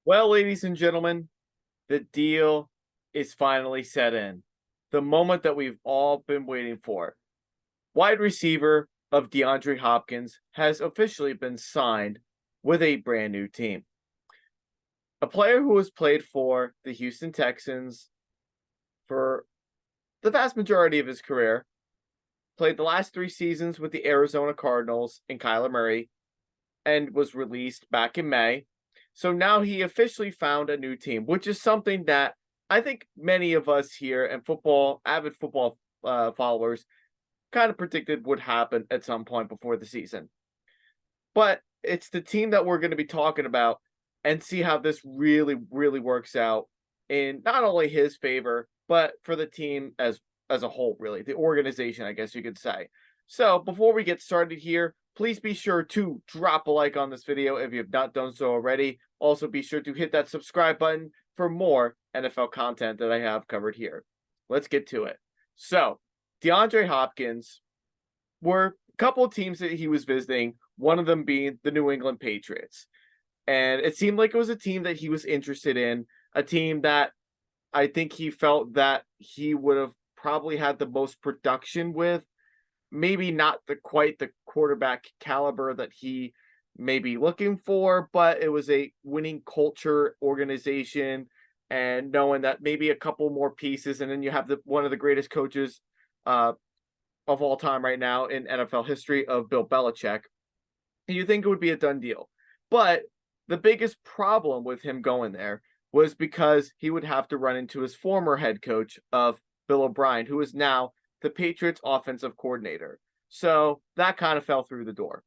Well, ladies and gentlemen, the deal is finally set in. The moment that we've all been waiting for. Wide receiver of DeAndre Hopkins has officially been signed with a brand new team. A player who has played for the Houston Texans for the vast majority of his career, played the last 3 seasons with the Arizona Cardinals and Kyler Murray, and was released back in May. So now he officially found a new team, which is something that I think many of us here and avid football followers, kind of predicted would happen at some point before the season. But it's the team that we're going to be talking about and see how this really, really works out in not only his favor, but for the team as a whole, really, the organization, I guess you could say. So before we get started here, please be sure to drop a like on this video if you have not done so already. Also, be sure to hit that subscribe button for more NFL content that I have covered here. Let's get to it. So, DeAndre Hopkins were a couple of teams that he was visiting, one of them being the New England Patriots. And it seemed like it was a team that he was interested in, a team that I think he felt that he would have probably had the most production with. Maybe not quite the quarterback caliber that he may be looking for, but it was a winning culture organization, and knowing that maybe a couple more pieces, and then you have one of the greatest coaches uh, of all time right now in NFL history of Bill Belichick, you think it would be a done deal. But the biggest problem with him going there was because he would have to run into his former head coach of Bill O'Brien, who is now the Patriots offensive coordinator. So that kind of fell through the door.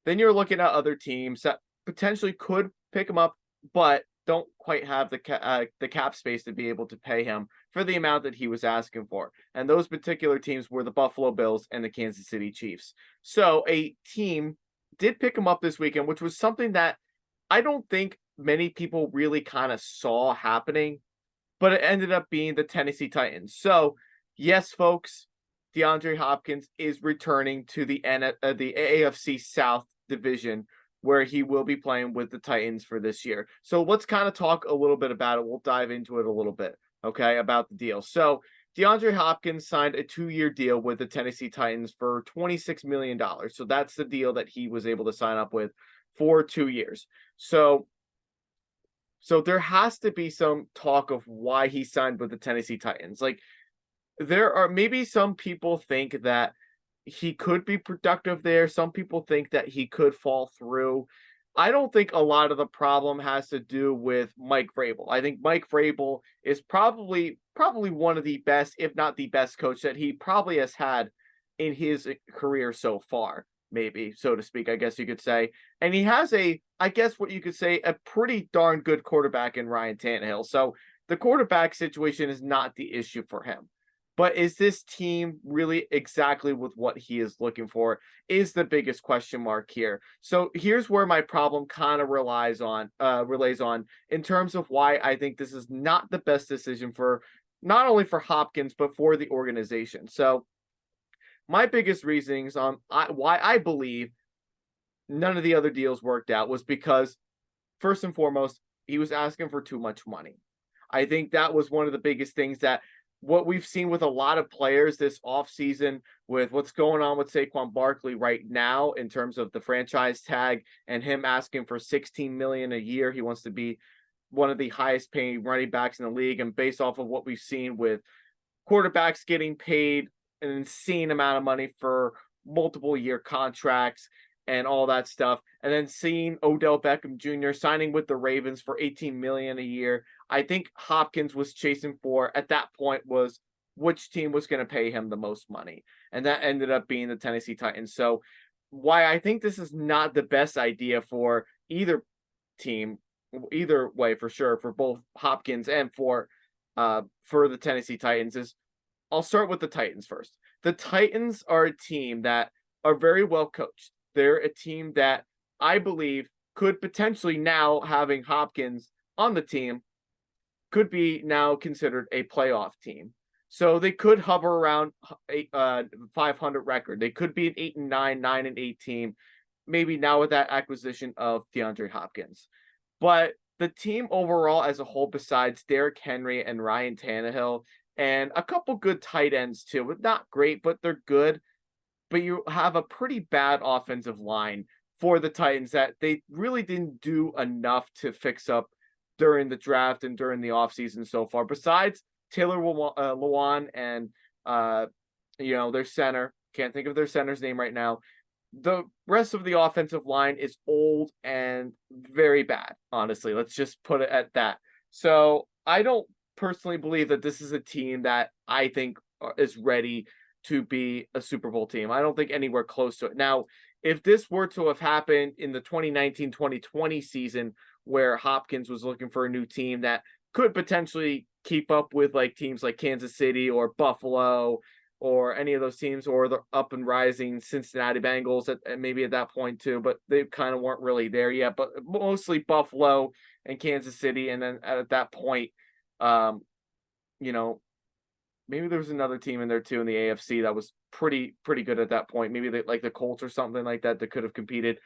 Then you're looking at other teams that potentially could pick him up, but don't quite have the cap space to be able to pay him for the amount that he was asking for. And those particular teams were the Buffalo Bills and the Kansas City Chiefs. So a team did pick him up this weekend, which was something that I don't think many people really kind of saw happening, but it ended up being the Tennessee Titans. So, yes, folks, DeAndre Hopkins is returning to the AFC South division, where he will be playing with the Titans for this year. So let's kind of talk a little bit about it. We'll dive into it a little bit, okay, about the deal. So DeAndre Hopkins signed a 2-year deal with the Tennessee Titans for $26 million. So that's the deal that he was able to sign up with for 2 years. So there has to be some talk of why he signed with the Tennessee Titans. Like, there are maybe some people think that he could be productive there. Some people think that he could fall through. I don't think a lot of the problem has to do with Mike Vrabel. I think Mike Vrabel is probably one of the best, if not the best coach that he probably has had in his career so far, maybe, so to speak, I guess you could say. And he has I guess what you could say, a pretty darn good quarterback in Ryan Tannehill. So the quarterback situation is not the issue for him. But is this team really exactly with what he is looking for? Is the biggest question mark here. So here's where my problem kind of relays on in terms of why I think this is not the best decision for not only for Hopkins but for the organization. So my biggest reasonings on why I believe none of the other deals worked out was because, first and foremost, he was asking for too much money. I think that was one of the biggest things that what we've seen with a lot of players this offseason, with what's going on with Saquon Barkley right now in terms of the franchise tag and him asking for $16 million a year. He wants to be one of the highest paying running backs in the league. And based off of what we've seen with quarterbacks getting paid an insane amount of money for multiple year contracts and all that stuff, and then seeing Odell Beckham Jr. signing with the Ravens for $18 million a year, I think Hopkins was chasing for at that point was which team was going to pay him the most money, and that ended up being the Tennessee Titans. So why I think this is not the best idea for either team, either way for sure, for both Hopkins and for the Tennessee Titans, is I'll start with the Titans first. The Titans are a team that are very well coached. They're a team that I believe could potentially, now having Hopkins on the team, could be now considered a playoff team. So they could hover around a 500 record. They could be an 8-9, 9-8 team, maybe now with that acquisition of DeAndre Hopkins. But the team overall as a whole, besides Derrick Henry and Ryan Tannehill, and a couple good tight ends too, but not great, but they're good. But you have a pretty bad offensive line for the Titans that they really didn't do enough to fix up during the draft and during the offseason so far. Besides Taylor Lewan and their center, can't think of their center's name right now. The rest of the offensive line is old and very bad, honestly. Let's just put it at that. So I don't personally believe that this is a team that I think is ready to be a Super Bowl team. I don't think anywhere close to it. Now, if this were to have happened in the 2019-2020 season where Hopkins was looking for a new team that could potentially keep up with like teams like Kansas City or Buffalo or any of those teams, or the up and rising Cincinnati Bengals maybe at that point too, but they kind of weren't really there yet, but mostly Buffalo and Kansas City. And then at that point, you know, maybe there was another team in there too in the AFC that was pretty good at that point. Maybe they, like the Colts or something like that could have competed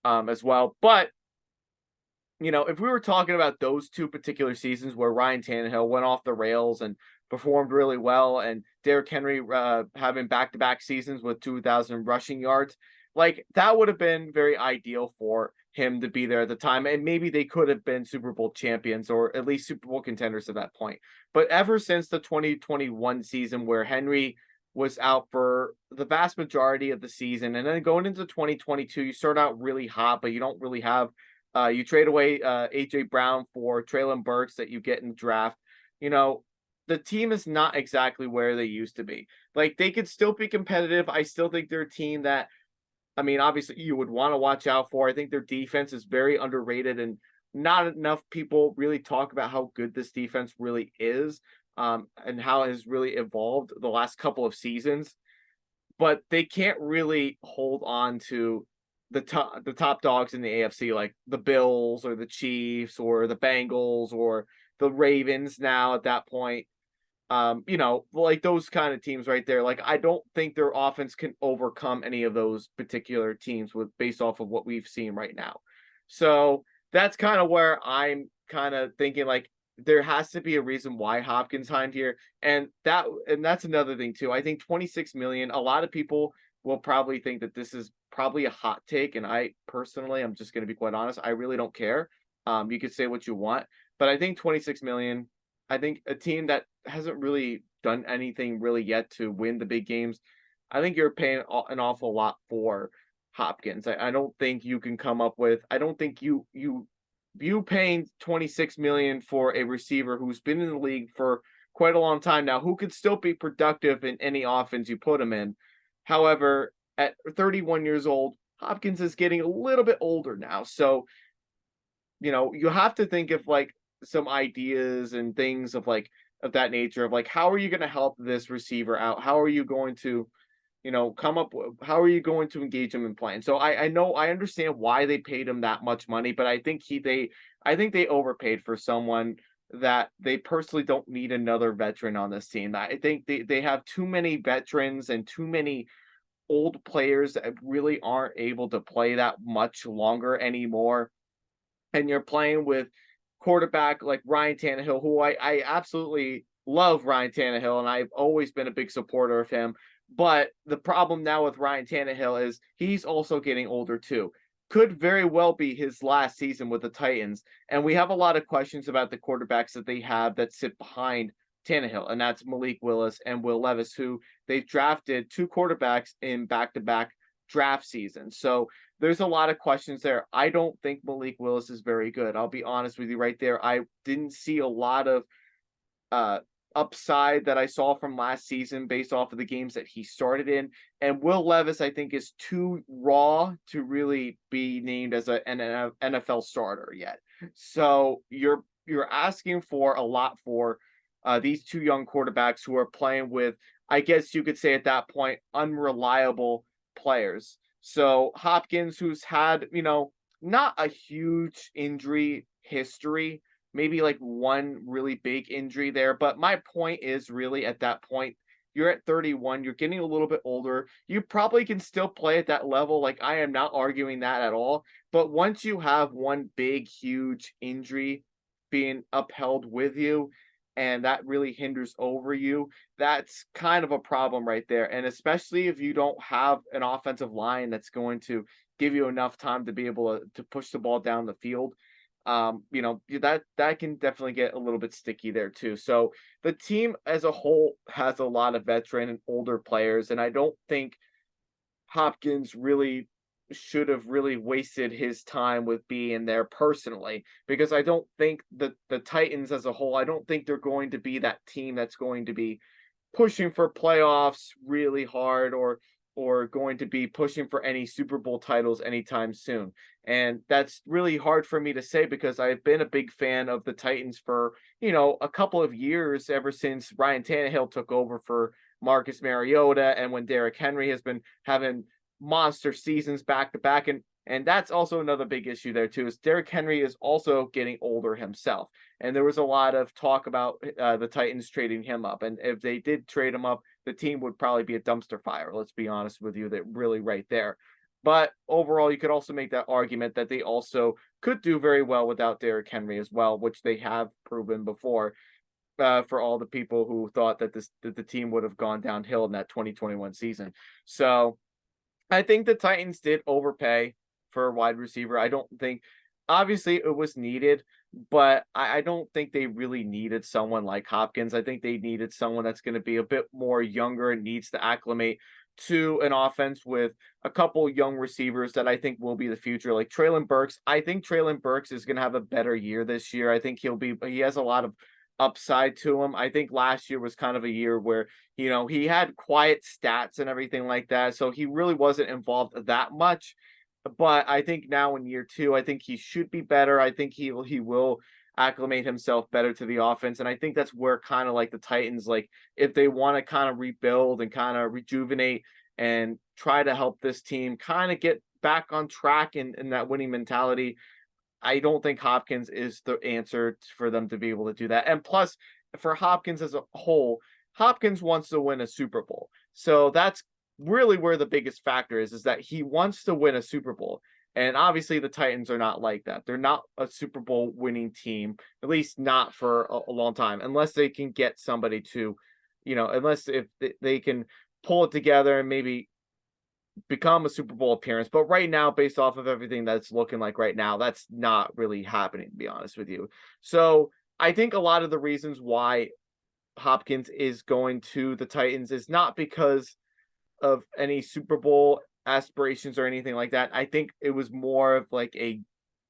as well. But if we were talking about those two particular seasons where Ryan Tannehill went off the rails and performed really well, and Derrick Henry having back-to-back seasons with 2,000 rushing yards, like that would have been very ideal for him to be there at the time, and maybe they could have been Super Bowl champions or at least Super Bowl contenders at that point. But ever since the 2021 season where Henry was out for the vast majority of the season, and then going into 2022, you start out really hot, but you don't really have you trade away AJ Brown for Treylon Burks that you get in the draft. The team is not exactly where they used to be. Like they could still be competitive. I still think they're a team that, I mean, obviously you would want to watch out for. I think their defense is very underrated, and not enough people really talk about how good this defense really is, and how it has really evolved the last couple of seasons. But they can't really hold on to the top dogs in the AFC, like the Bills or the Chiefs or the Bengals or the Ravens now at that point. Like those kind of teams right there. Like I don't think their offense can overcome any of those particular teams based off of what we've seen right now. So that's kind of where I'm kind of thinking like there has to be a reason why Hopkins signed here. And that's another thing too. I think 26 million, a lot of people will probably think that this is probably a hot take. And I personally, I'm just going to be quite honest, I really don't care. You could say what you want, but I think 26 million, I think a team that hasn't really done anything really yet to win the big games, I think you're paying an awful lot for Hopkins. I don't think you can come up with, I don't think you paying 26 million for a receiver who's been in the league for quite a long time now, who could still be productive in any offense you put him in. However, at 31 years old, Hopkins is getting a little bit older now. So, you have to think of like some ideas and things of that nature of like, how are you going to help this receiver out? How are you going to, how are you going to engage him in playing? So I know, I understand why they paid him that much money, but I think they overpaid for someone that they personally don't need another veteran on this team. I think they have too many veterans and too many old players that really aren't able to play that much longer anymore. And you're playing with quarterback like Ryan Tannehill, who I absolutely love Ryan Tannehill, and I've always been a big supporter of him. But the problem now with Ryan Tannehill is he's also getting older too. Could very well be his last season with the Titans. And we have a lot of questions about the quarterbacks that they have that sit behind Tannehill, and that's Malik Willis and Will Levis, who they've drafted two quarterbacks in back-to-back draft seasons. So there's a lot of questions there. I don't think Malik Willis is very good. I'll be honest with you right there. I didn't see a lot of upside that I saw from last season based off of the games that he started in. And Will Levis, I think, is too raw to really be named as an NFL starter yet. So you're asking for a lot for these two young quarterbacks who are playing with, I guess you could say at that point, unreliable players. So Hopkins, who's had, not a huge injury history, maybe like one really big injury there. But my point is really at that point, you're at 31, you're getting a little bit older. You probably can still play at that level. Like I am not arguing that at all. But once you have one big, huge injury being upheld with you, and that really hinders over you. That's kind of a problem right there. And especially if you don't have an offensive line that's going to give you enough time to be able to push the ball down the field. That can definitely get a little bit sticky there too. So the team as a whole has a lot of veteran and older players, and I don't think Hopkins really should have really wasted his time with being there personally, because I don't think the Titans as a whole, I don't think they're going to be that team that's going to be pushing for playoffs really hard, or going to be pushing for any Super Bowl titles anytime soon. And that's really hard for me to say because I've been a big fan of the Titans for, a couple of years ever since Ryan Tannehill took over for Marcus Mariota, and when Derrick Henry has been having monster seasons back to back. And that's also another big issue there too, is Derrick Henry is also getting older himself. And there was a lot of talk about the Titans trading him up. And if they did trade him up, the team would probably be a dumpster fire. Let's be honest with you, that really right there. But overall, you could also make that argument that they also could do very well without Derrick Henry as well, which they have proven before. For all the people who thought that the team would have gone downhill in that 2021 season. So I think the Titans did overpay for a wide receiver. I don't think, obviously, it was needed, but I don't think they really needed someone like Hopkins. I think they needed someone that's going to be a bit more younger and needs to acclimate to an offense with a couple young receivers that I think will be the future, like Treylon Burks. I think Treylon Burks is going to have a better year this year. I think he has a lot of upside to him. I think last year was kind of a year where, he had quiet stats and everything like that. So he really wasn't involved that much. But I think now in year two, I think he should be better. I think he will acclimate himself better to the offense. And I think that's where kind of like the Titans, like if they want to kind of rebuild and kind of rejuvenate and try to help this team kind of get back on track in that winning mentality, I don't think Hopkins is the answer for them to be able to do that. And plus, for Hopkins as a whole, Hopkins wants to win a Super Bowl. So that's really where the biggest factor is that he wants to win a Super Bowl. And obviously the Titans are not like that. They're not a Super Bowl winning team, at least not for a long time, unless they can get somebody to, unless if they can pull it together and maybe become a Super Bowl appearance. But right now, based off of everything that's looking like right now, that's not really happening, to be honest with you. So I think a lot of the reasons why Hopkins is going to the Titans is not because of any Super Bowl aspirations or anything like that. I think it was more of like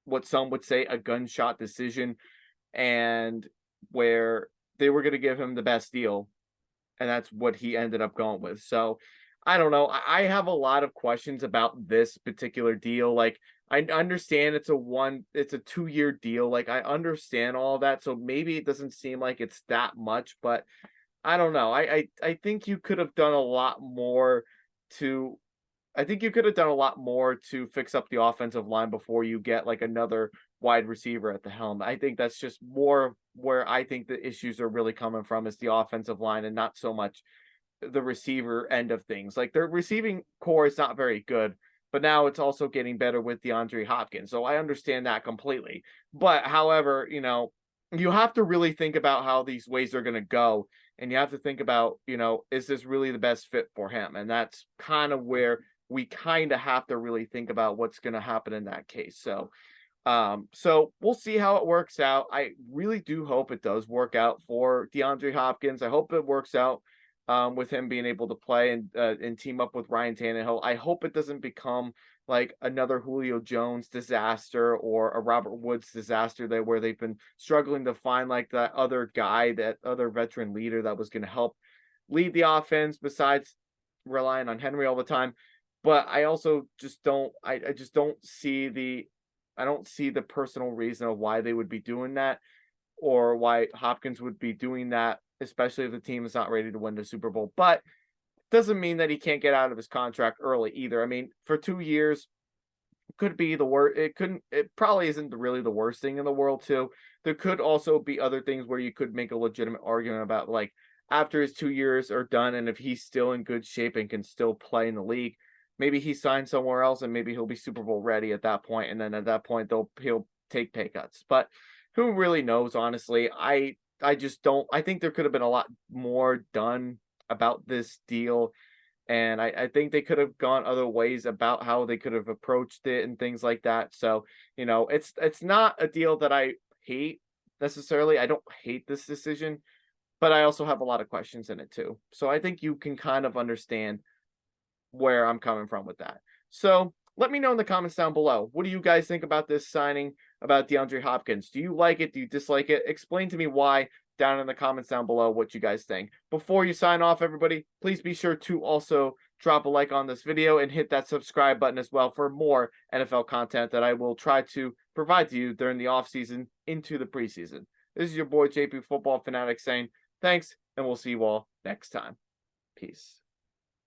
what some would say a gunshot decision, and where they were going to give him the best deal, and that's what he ended up going with. So I don't know. I have a lot of questions about this particular deal. Like, I understand it's a 2-year deal. Like, I understand all that. So maybe it doesn't seem like it's that much, but I don't know. I think you could have done a lot more to I think you could have done a lot more to fix up the offensive line before you get like another wide receiver at the helm. I think that's just more where I think the issues are really coming from, is the offensive line and not so much the receiver end of things. Like, their receiving core is not very good, but now it's also getting better with DeAndre Hopkins. So I understand that completely. But however, you have to really think about how these ways are going to go. And you have to think about, is this really the best fit for him? And that's kind of where we kind of have to really think about what's going to happen in that case. So we'll see how it works out. I really do hope it does work out for DeAndre Hopkins. I hope it works out with him being able to play and team up with Ryan Tannehill. I hope it doesn't become like another Julio Jones disaster or a Robert Woods disaster there, where they've been struggling to find like that other guy, that other veteran leader that was going to help lead the offense besides relying on Henry all the time. But I also just don't, I just don't see I don't see the personal reason of why they would be doing that, or why Hopkins would be doing that, especially if the team is not ready to win the Super Bowl. But doesn't mean that he can't get out of his contract early either. I mean, for 2 years could be the worst. It probably isn't really the worst thing in the world too. There could also be other things where you could make a legitimate argument about, like, after his 2 years are done, and if he's still in good shape and can still play in the league, maybe he signs somewhere else and maybe he'll be Super Bowl ready at that point. And then at that point, he'll take pay cuts. But Who really knows, honestly? I just don't. I think there could have been a lot more done about this deal. And I think they could have gone other ways about how they could have approached it and things like that. So, it's not a deal that I hate necessarily. I don't hate this decision, but I also have a lot of questions in it too. So I think you can kind of understand where I'm coming from with that. So let me know in the comments down below. What do you guys think about this signing about DeAndre Hopkins? Do you like it? Do you dislike it? Explain to me why down in the comments down below what you guys think. Before you sign off, everybody, please be sure to also drop a like on this video and hit that subscribe button as well for more NFL content that I will try to provide to you during the offseason into the preseason. This is your boy JP Football Fanatics saying thanks, and we'll see you all next time. Peace.